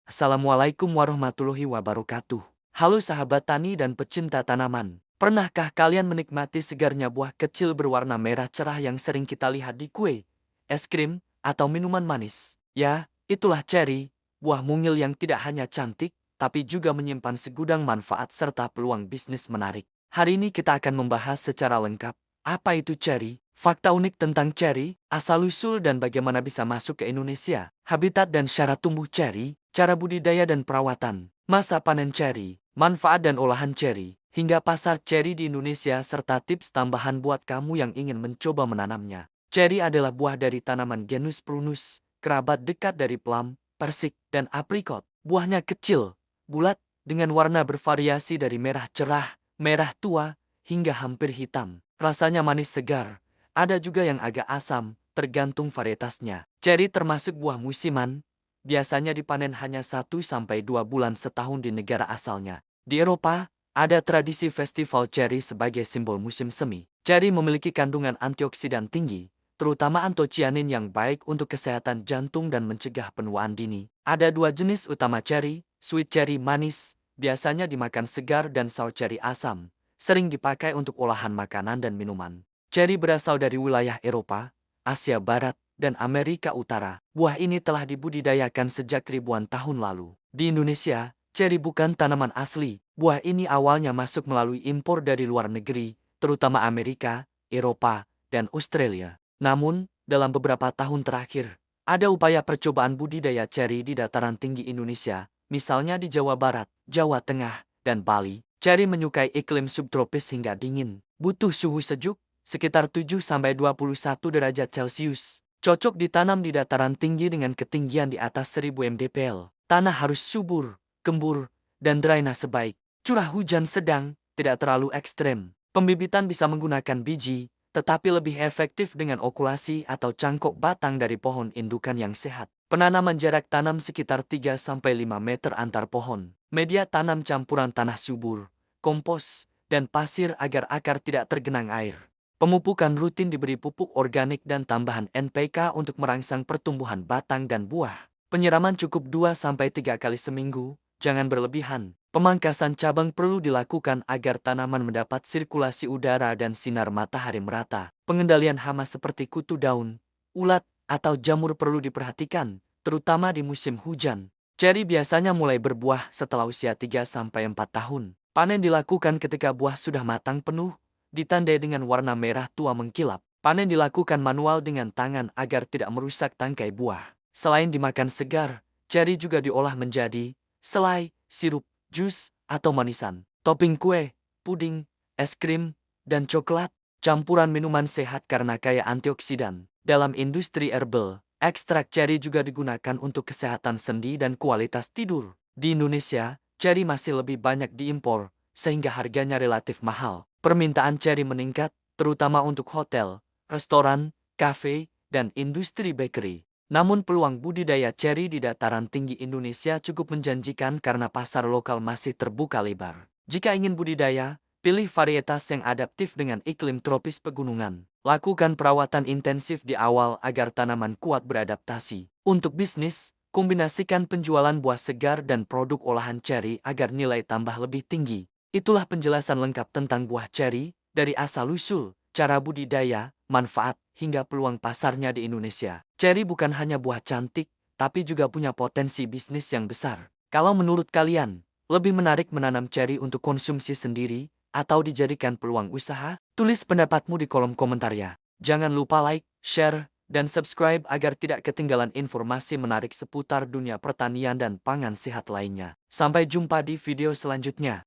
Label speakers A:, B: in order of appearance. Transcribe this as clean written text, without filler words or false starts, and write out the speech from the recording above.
A: Assalamualaikum warahmatullahi wabarakatuh. Halo sahabat tani dan pecinta tanaman. Pernahkah kalian menikmati segarnya buah kecil berwarna merah cerah yang sering kita lihat di kue, es krim, atau minuman manis? Ya, itulah ceri, buah mungil yang tidak hanya cantik, tapi juga menyimpan segudang manfaat serta peluang bisnis menarik. Hari ini kita akan membahas secara lengkap, apa itu ceri, fakta unik tentang ceri, asal-usul dan bagaimana bisa masuk ke Indonesia, habitat dan syarat tumbuh ceri, cara budidaya dan perawatan, masa panen ceri, manfaat dan olahan ceri, hingga pasar ceri di Indonesia serta tips tambahan buat kamu yang ingin mencoba menanamnya. Ceri adalah buah dari tanaman genus Prunus, kerabat dekat dari plum, persik, dan aprikot. Buahnya kecil, bulat, dengan warna bervariasi dari merah cerah, merah tua, hingga hampir hitam. Rasanya manis segar, ada juga yang agak asam, tergantung varietasnya. Ceri termasuk buah musiman, biasanya dipanen hanya 1-2 bulan setahun di negara asalnya. Di Eropa, ada tradisi festival ceri sebagai simbol musim semi. Ceri memiliki kandungan antioksidan tinggi, terutama antocianin yang baik untuk kesehatan jantung dan mencegah penuaan dini. Ada dua jenis utama ceri, sweet ceri manis, biasanya dimakan segar dan sour ceri asam, sering dipakai untuk olahan makanan dan minuman. Ceri berasal dari wilayah Eropa, Asia Barat, dan Amerika Utara. Buah ini telah dibudidayakan sejak ribuan tahun lalu. Di Indonesia, ceri bukan tanaman asli. Buah ini awalnya masuk melalui impor dari luar negeri, terutama Amerika, Eropa, dan Australia. Namun, dalam beberapa tahun terakhir, ada upaya percobaan budidaya ceri di dataran tinggi Indonesia, misalnya di Jawa Barat, Jawa Tengah, dan Bali. Ceri menyukai iklim subtropis hingga dingin, butuh suhu sejuk, sekitar 7-21 derajat Celcius. Cocok ditanam di dataran tinggi dengan ketinggian di atas 1000 mdpl. Tanah harus subur, gembur, dan drainase baik. Curah hujan sedang, tidak terlalu ekstrem. Pembibitan bisa menggunakan biji, tetapi lebih efektif dengan okulasi atau cangkok batang dari pohon indukan yang sehat. Penanaman jarak tanam sekitar 3-5 meter antar pohon. Media tanam campuran tanah subur, kompos, dan pasir agar akar tidak tergenang air. Pemupukan rutin diberi pupuk organik dan tambahan NPK untuk merangsang pertumbuhan batang dan buah. Penyiraman cukup 2-3 kali seminggu, jangan berlebihan. Pemangkasan cabang perlu dilakukan agar tanaman mendapat sirkulasi udara dan sinar matahari merata. Pengendalian hama seperti kutu daun, ulat, atau jamur perlu diperhatikan, terutama di musim hujan. Ceri biasanya mulai berbuah setelah usia 3-4 tahun. Panen dilakukan ketika buah sudah matang penuh, ditandai dengan warna merah tua mengkilap. Panen dilakukan manual dengan tangan agar tidak merusak tangkai buah. Selain dimakan segar, ceri juga diolah menjadi selai, sirup, jus, atau manisan. Topping kue, puding, es krim, dan coklat. Campuran minuman sehat karena kaya antioksidan. Dalam industri herbal, ekstrak ceri juga digunakan untuk kesehatan sendi dan kualitas tidur. Di Indonesia, ceri masih lebih banyak diimpor, sehingga harganya relatif mahal. Permintaan ceri meningkat, terutama untuk hotel, restoran, kafe, dan industri bakery. Namun peluang budidaya ceri di dataran tinggi Indonesia cukup menjanjikan karena pasar lokal masih terbuka lebar. Jika ingin budidaya, pilih varietas yang adaptif dengan iklim tropis pegunungan. Lakukan perawatan intensif di awal agar tanaman kuat beradaptasi. Untuk bisnis, kombinasikan penjualan buah segar dan produk olahan ceri agar nilai tambah lebih tinggi. Itulah penjelasan lengkap tentang buah ceri, dari asal-usul, cara budidaya, manfaat, hingga peluang pasarnya di Indonesia. Ceri bukan hanya buah cantik, tapi juga punya potensi bisnis yang besar. Kalau menurut kalian, lebih menarik menanam ceri untuk konsumsi sendiri, atau dijadikan peluang usaha? Tulis pendapatmu di kolom komentar ya. Jangan lupa like, share, dan subscribe agar tidak ketinggalan informasi menarik seputar dunia pertanian dan pangan sehat lainnya. Sampai jumpa di video selanjutnya.